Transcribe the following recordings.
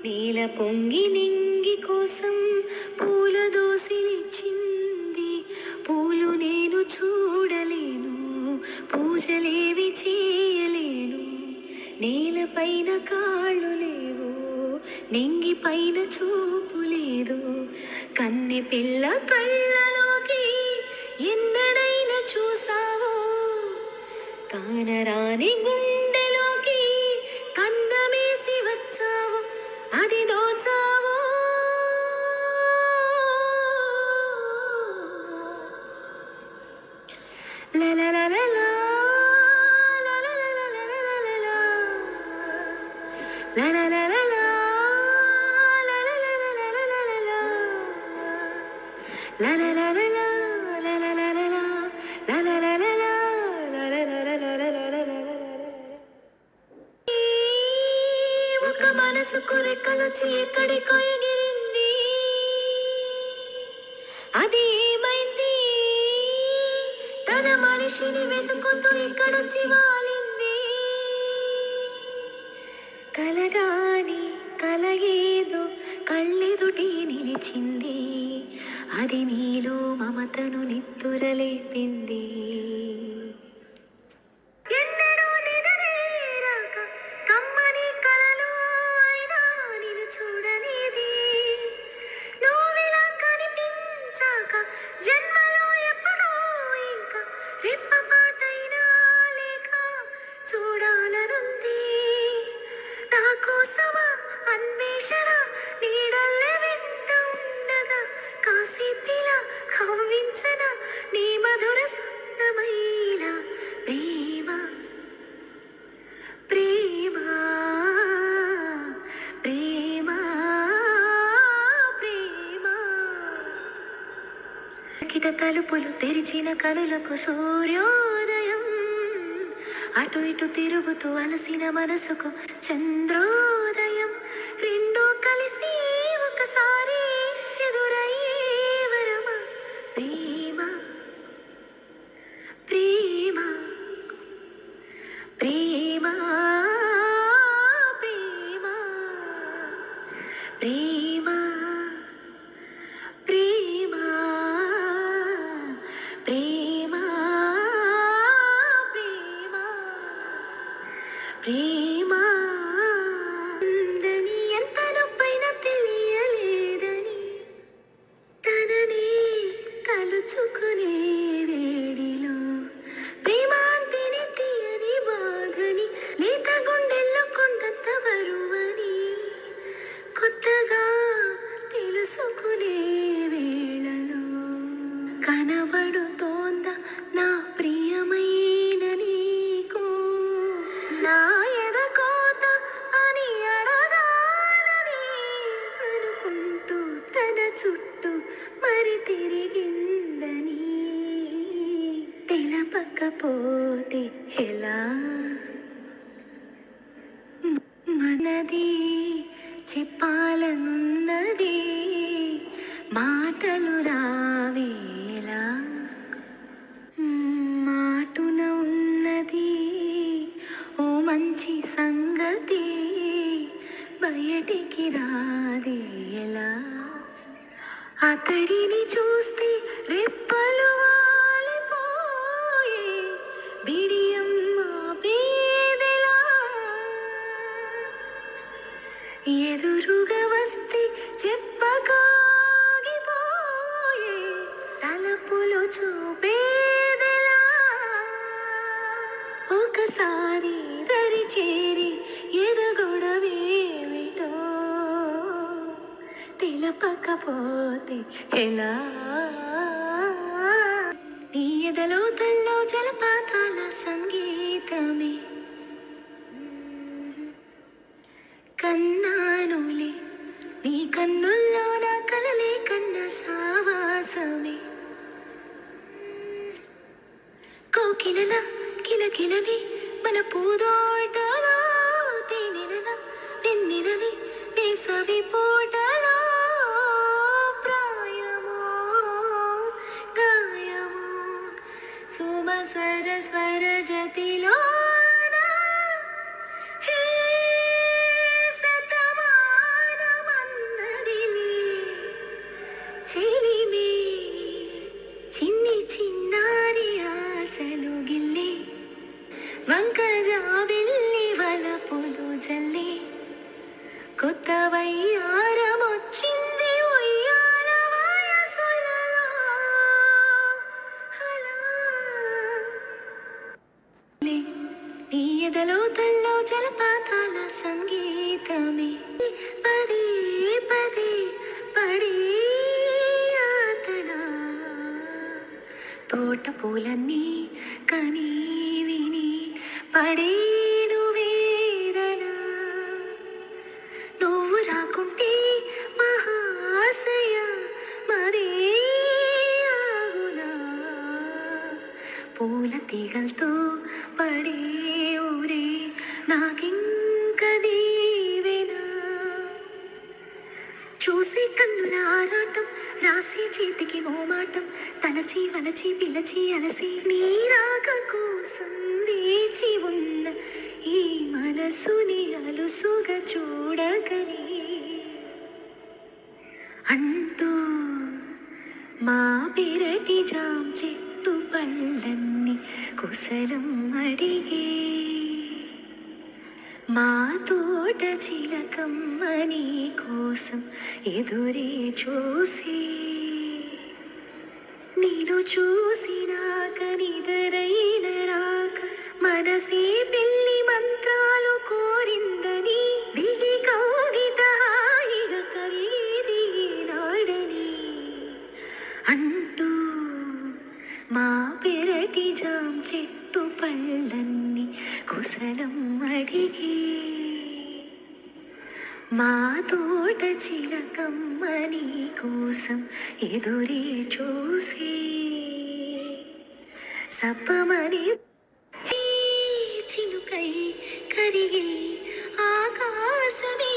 నేల పొంగి నింగి కోసం పూల దోసిలిచ్చింది. పూలు నేను చూడలేను, పూజలేవి చేయలేను. నేలపైన కాళ్ళు లేవు, నింగి పైన చూపు లేదు. కన్నె పిల్ల కళ్ళలోకి ఎన్నడైనా చూసావో, కానరాని గుండెలోకి కన్నమేసి వచ్చావు, అది దోచావు. లలలలలా, లలలలలలలా, లలలలలా, లలలలలలలా, లలలలలా, లలలలలా, లలలలలా, లలలలలలలా. ఒక మనసుకు రెక్కలొచ్చి ఎక్కడికో ఎగిరింది, అది ఏమైంది? తన మనిషిని వెతుకుతూ ఇక్కడొచ్చి వాలింది. కలగాని కలగేదో కళ్ళెదుటి నిలిచింది, అది నీలో మమతను నిత్తురలేపింది. ఎన్నడూ నిదరేరాక కమ్మని కలలో అయినా నిన్ను చూడలేదే, నువ్విలా కనిపించాక జన్మలో ఎప్పుడో ఇంకా రెప్పపాటైనా లేక చూడాలనుంది. నా కోసమా అన్వేషణ నీడల్లే వెంట ఉండగా, కాసేపిలా కవ్వించన నీ మధుర స్వప్నమైల ప్రేమ ప్రేమ ప్రేమ ప్రేమ. కిట తలుపులు తెరిచిన కనులకు సూర్యోదయం, అటు ఇటు తిరుగుతూ అలసిన మనసుకు చంద్రోదయం. రెండూ కలిసి ఒకసారి ఎదురయ్యే వరమా ప్రేమ ప్రేమ ప్రేమ ప్రేమ ప్రేమ ప్రేమ ప్రేమ ప్రేమ ప్రేమ. ఉందని ఎంత నొప్పైనా తెలియలేదని తనని తలుచుకునే వేడిలో, ప్రేమ అంటేనే తీయని బాధని, లేత గుండెల్లో కొండంత బరువని కొత్తగా తెలుసుకునే వేళలో, కనబడుతోందా నా ప్రియమైన నీకు, నా ఎదకోత అని అడగాలని అనుకుంటూ తన చుట్టూ మరి తిరిగిందని తెలపకపోతే ఎలా? మనది చెప్పాలన్నది మాటలు రావేలా, మాటున ఉన్నది ఓ మంచి సంగతి బయటికి రాదేలా. అతడిని చూస్తే రెప్పలు వాలిపోయే బిడియం ఆపేదెలా, ఎదురుగా వస్తే చెప్పకాగిపోయే తలపులు చూపేదెలా. ఒకసారి దరి చేరి ఎదగొడవేమిటో తెలపకపోతే ఎలా? నీ ఎదలో తల్లో జలపాతాల సంగీతమే కన్నానులే, నీ కన్నుల్లో నా కలలే కన్న సావాసమే. కోకిలల కిలకిలలి మన పూదోటలో, తేనెలల వెన్నెలలి వేసవి పూటలో, ప్రాయమో గాయమో సుమసర స్వర జతిలో కొత్త వయ్యారమొచ్చింది ఉయ్యాల వయసులలో. అలా నీ ఎదలోతుల్లో జలపాతాల సంగీతమే పదే పదే పడే యాతన. తోట పూలన్నీ కనీ విని పడేను వేదన. నువ్వు రాకుంటే మహాశయ మరే ఆగునా. పూల తీగలతో పడే ఊరే నాకింక దీవెనా. చూసి కన్నుల ఆరాటం, రాసి చేతికి మోమాటం, తలచి వలచి పిలచి అలసి నీ రాక కోసం వేచి ఉన్న ఈ మనసుని అలుసుగా చూడగని అంటూ మా పెరటి జాం చెట్టు పళ్ళన్ని కుశలం అడిగే మా తోట చిలకమ్మ నీ కోసం ఎదురే చూసి నేను చూసినాక నిదరైన రాక మనసే పెళ్లి మంత్రాలు కోరిందని దిగి కౌగిట హాయిగా కరిగేది నాడని అంటూ మా పెరటి జాం చెట్టు పళ్ళన్ని కుశలం అడిగి మా తోట చిలకమ్మ నీ కోసం ఎదురే చూసి సప్పమని చినుకై కరిగి ఆకాశమే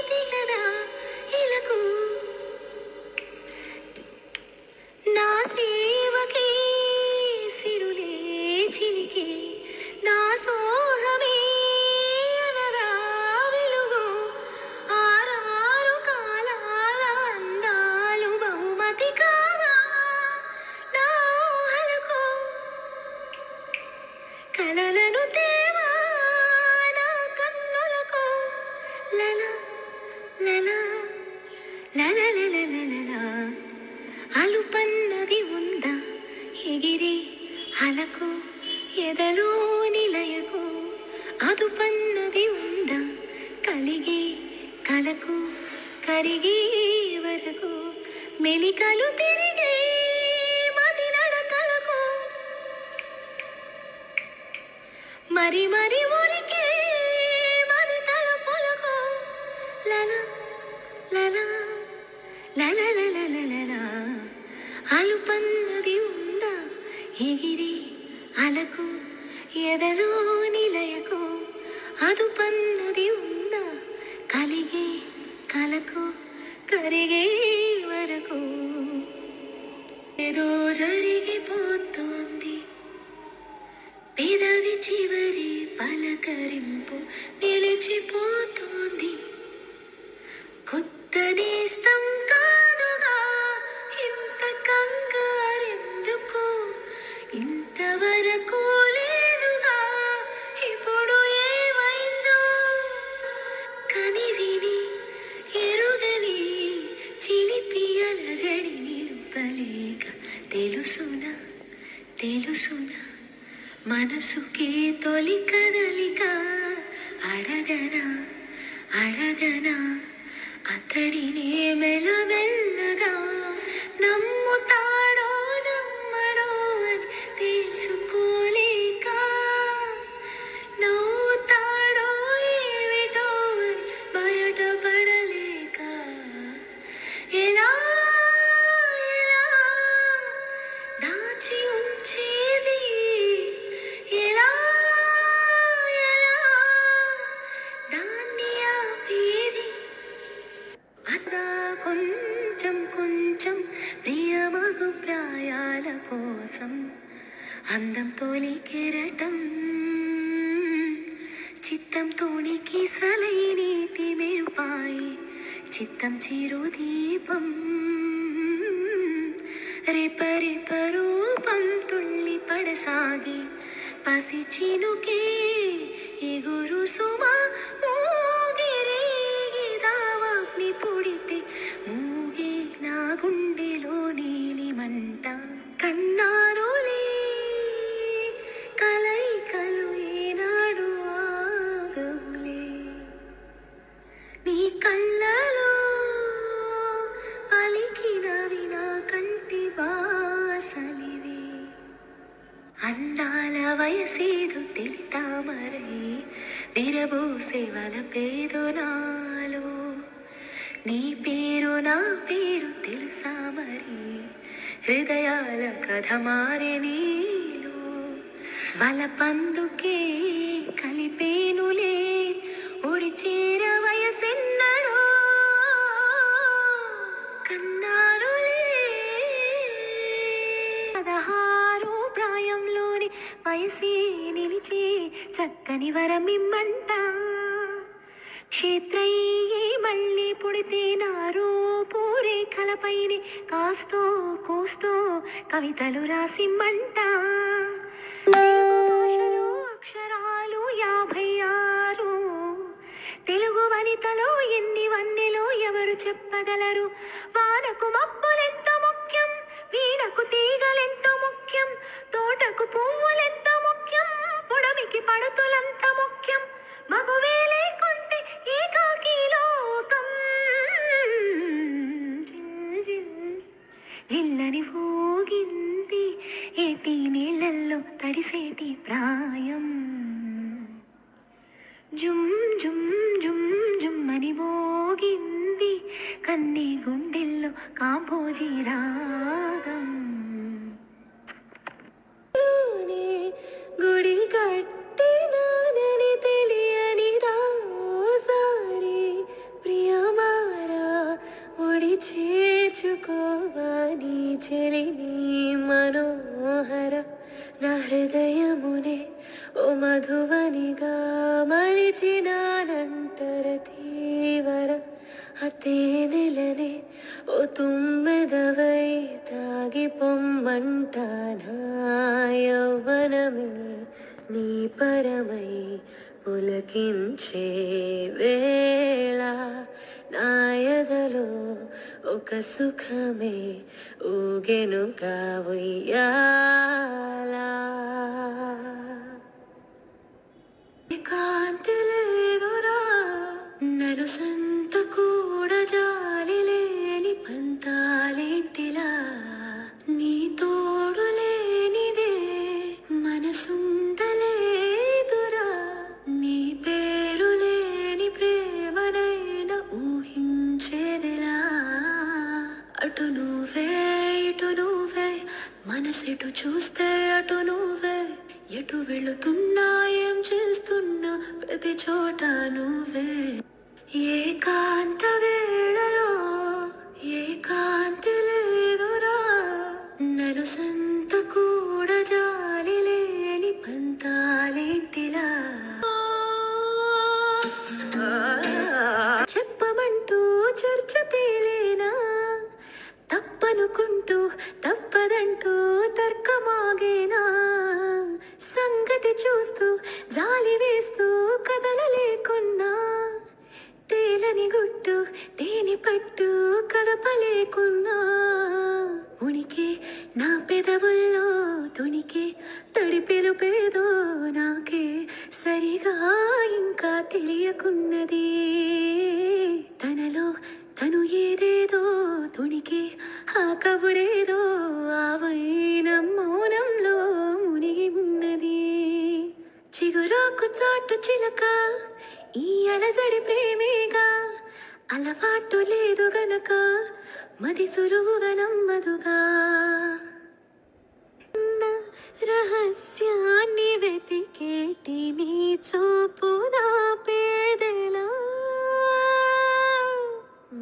దిగదా ఇలకు నా సేవకే సిరులే చిలికే నా సోహమే అనరా వెలుగు. ఆరారు కాలాల అందాలు బహుమతి కావా నా ఊహలకు. కలలను తేవా నా కన్నులకు. లల లల లల లల లల అలుపన్నది ఉందా ఎగిరే అలకు ఎదలో నిలయకు. అదుపన్నది ఉందా కలిగే కలకు కరిగే వరకు. మెలికలు తిరిగే మది నడకలకు మరి మరి ఊరికే మది తలపులకు. లల లల లల లల లల అలుపన్నది ఉందా ఎగిరి అలకు ఎదలో నిలయకు. అదుపన్నది ఉందా కలిగే కలకు కరిగే వరకు. ఏదో జరిగిపోతోంది పెదవి చివరి పలకరింపు నిలిచిపోతోంది. కొత్త నేస్తం కాదుగా ఇంత కంగారెందుకు. ఇంతవరకు లేదుగా ఇప్పుడు ఏమైందో. కని విని ఎరుగని చిలిపి అలజడి నిలుపలేక తెలుసునా తెలుసునా మనసుకే తొలి కదలిక. అడగనా అడగనా అతడినే మెల్లమెల్లగా. నమ్ముతాడో నమ్మడో అని తేల్చుకోలేక. నవ్వుతాడో ఏమిటో అని బయటపడలేక. ఎలా ఎలా దాచి ఉంచేది ఎలా ఎలా దాన్ని ఆపేది. అదా కొంచెం కొంచెం ప్రియమగు ప్రాయాల కోసం అందం తోలి కెరటం చిత్తం తోనికి సలై నీటి మేపాయి చిత్తం చిరు దీపం. రేప రూపం తుళ్ళి పడసాగి పసి చినుకే ఎగురు సుమ ఊగిరే విరబూసే వలపేదో నాలో, నీ పేరు నా పేరు తెలుసా మరి, హృదయాల కథ మారే నీలో, వలపందుకే కలిపేనులే ఒడి చేర వయసెన్నడో కన్నానులే. 16 ప్రాయంలోని వయసే నిలిచి చక్కని వరమిమ్మంట, క్షేత్రయ్యే మళ్ళీ పుడితే నారో పూరే కలపైని కాస్తో కూస్తో కవితలు రాసిమ్మంట, తెలుగు భాషలో అక్షరాలు 56, తెలుగు వనితలో ఎన్ని వన్నెలో ఎవరు చెప్పగలరు, వానకు మబ్బులెంత ముఖ్యం, వీణకు తీగలెంత ముఖ్యం, తోటకు పువ్వులెంత ముఖ్యం, పొడమికి పడతులంత ముఖ్యం, మగువే లేకుంటే ఏకాకి లోకం, జిల్లని ఊగింది ఏటి నీళ్ళల్లో తడిసేటి ప్రాయం, జుమ్ జుమ్ జుమ్ జుమ్మని మోగింది కన్ని గుండెల్లో కాంపోజీ రాగం, గుడి కట్టినానని తెలియని రాసారి ప్రియమారా ఒడి చేర్చుకోవని చెలిని మనోహర, నా హృదయమునే ఓ మధువనిగా మలిచినానంటర తీవర, అతే నెలనే ఓ తుమ్మెదవై తాగి పొమ్మంట, నా యవ్వనమే నీ పరమై పులకించే వేళ, నాయదలో ఒక సుఖమే ఊగెనుగా ఉయ్యాలా, కాంతి లేదురా నలు సంత కూడా జాలి లేని పంతాలేంటిలా, నీ తోడు లేనిదే మనసుండలేదురా, నీ పేరు లేని ప్రేమనైనా ఊహించేదిలా, అటు నువ్వే ఇటు నువ్వే మనసెటు చూస్తే అటు నువ్వే, ఎటు వెళుతున్నా ఏం చేస్తున్నా ప్రతి చోట నువ్వే, ఏకాంత వేళలో ఏకాంతి లేదురా నలు సంత కూడా జాలి లేని పంతాలేంటిలా, చెప్పమంటూ చర్చ తేలేనా, తప్పనుకుంటూ తప్పదంటూ తర్కమాగేనా, సంగతి చూస్తూ జాలి వేస్తూ కదలలేకున్నా, తేలని గుట్టు తేని పట్టు కదపలేకున్నా, ఉనికి నా పెదవుల్లో తునికి తడిపెలు పేదో నాకే సరిగా ఇంకా తెలియకున్నది, తనలో తను ఏదేదో తునికి ఆ కబురేదో ఆవైన మౌనంలో మునిగి ఉన్నది, చిగురాకు చాటు చిలక ఈ అలజడి ప్రేమేగా, అలవాటు లేదు గనక మది సులువుగా నమ్మదుగా, రహస్యాన్ని వెతికేటి నీ చూపు నా పేదెలా,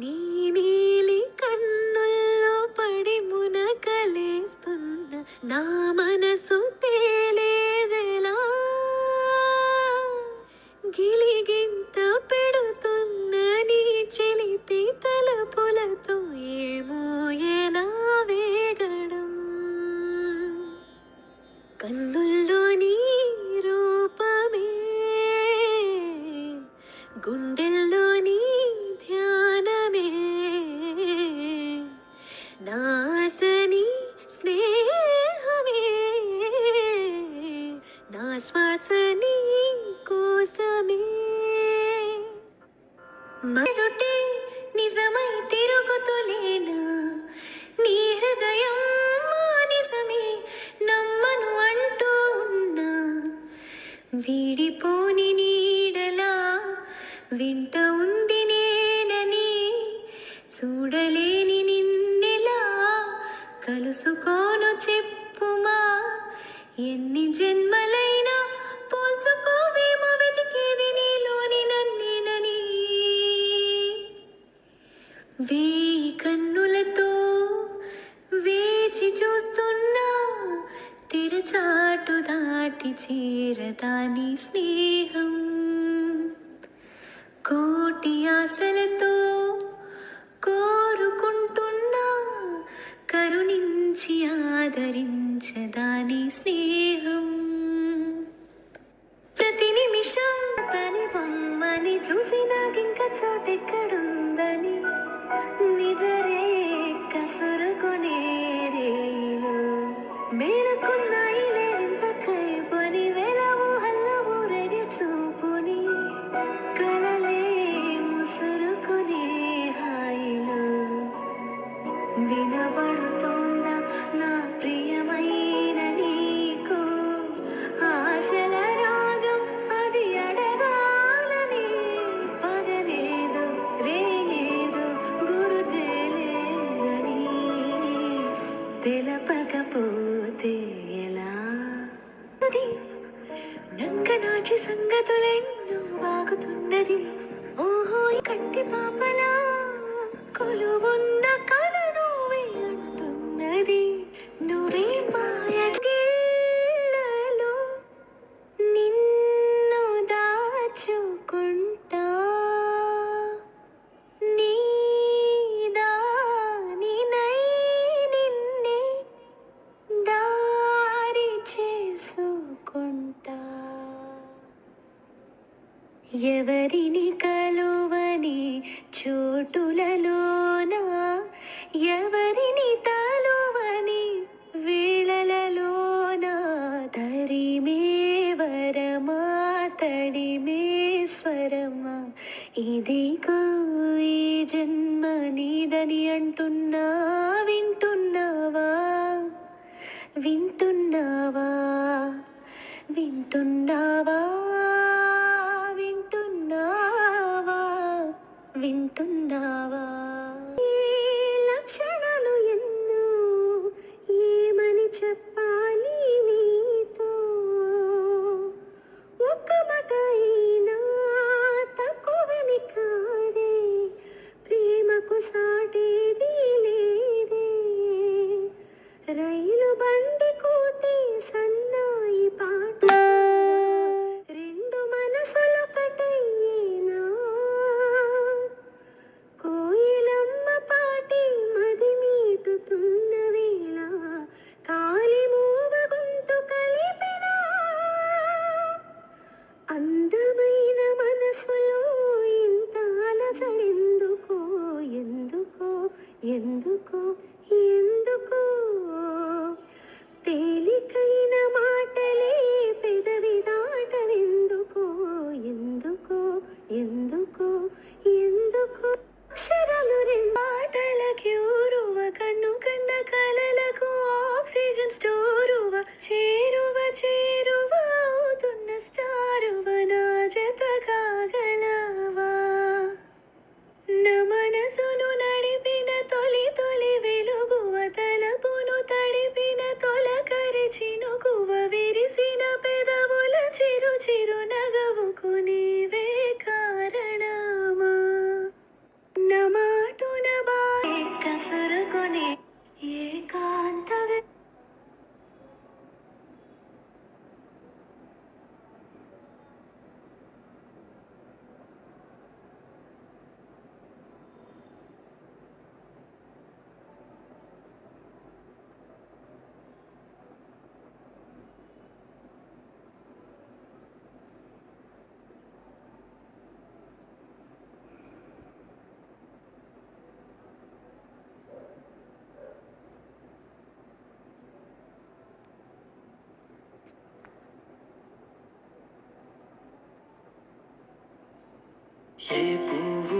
నీ నీలి కన్నుల్లో పడి మునకలేస్తున్న నా మనసు తేలేదెలా, గిలిగింత పెడుతున్న నీ చెలిపి తలపులతో ఏమో ఎలా వేగడం, కన్నుల్లో నీ రూపమే గుండెల్లో నీ ధ్యానమే, నాశని స్నేహమే నా శ్వాసని కోసమే, మరుటే నిజమై తిరుగుతులేనా, నీ హృదయం నిజమే నమ్మను అంటూ ఉన్నా, వీడిపోని నీడలా నాటికి చేరదాని స్నేహం. కోటి ఆశలతో కోరుకుంటున్నా, కరుణించి ఆదరించదాని స్నేహం. ప్రతి నిమిషం తని బొమ్మని చూసి నాకింక చోటెక్కడుందని నిదరే కసురుకునే రేలు మేలుకున్నాయి లేవింత కైపని వేల ఊహల్ల ఊరేగే చూపుని కలలే ముసురుకునే హాయిలు. వినబడుతోందా నా ప్రియమైన నీకు ఆశల రాగం, అది అడగాలని పగలేదు రేలేదు గురుతేలేదని తెలపకపోతే ఎలా? అది నంగనాచి సంగతులెన్నో బాగుతున్నది. ఓహో ఈ కంటి పాపలా కొలువున్న కల నువ్వే అంటున్నది. నువ్వే మాయలో నిన్ను దాచుకుంటా, నీ దానినై నిన్నే దారి చేసుకుంటా. ఎవరిని కలువని చోటులలోన, ఎవరిని తలువని వేళలలోన తరిమే వరమా తడిమే స్వరమా, ఇదిగో ఈ జన్మ నీదని అంటున్నా. వింటున్నావా వింటున్నావా వింటున్నావా వింటున్నావా వింటున్నావా? ఈ లక్షణాలు ఎన్నో ఏమని చెప్పాలి నీతో, ఒక్క మాట అయినా తక్కువేమి కాదే, ప్రేమకు సాటేది లేదే. రైలు బండి కూతే సన్నాయి పాట, రెండు మనసులొకటయ్యేనా, కోయిలమ్మ పాటి మది మీటుతున్న వేళ కాలి మూగ గొంతు కలిపిన అందమైన మనసులో ఇంత అలజడెందుకో, ఎందుకో ఎందుకో ఎందుకో. తేలికైన మాటలే పెదవి దాటవెందుకో, ఎందుకో ఎందుకో ఎందుకో. అక్షరాలు రెండు మాటలకి ఊరువ, కన్ను కన్న కలలకు ఆక్సిజన్ స్టోరువ, చేరువ చేరువ అవుతున్న స్టారువ, నా జత కాగలవా? నా మనసును నడిపిన తొలి తొలి వెలుగువ, తలపును తడిపిన తొలకరి చినుకువ, విరిసిన పెదవుల చిరు చిరు నగవుకు నీవే కారణమా? నా మాటున బాయే కసురుకునే ఏకాంత ఏ పువ్వు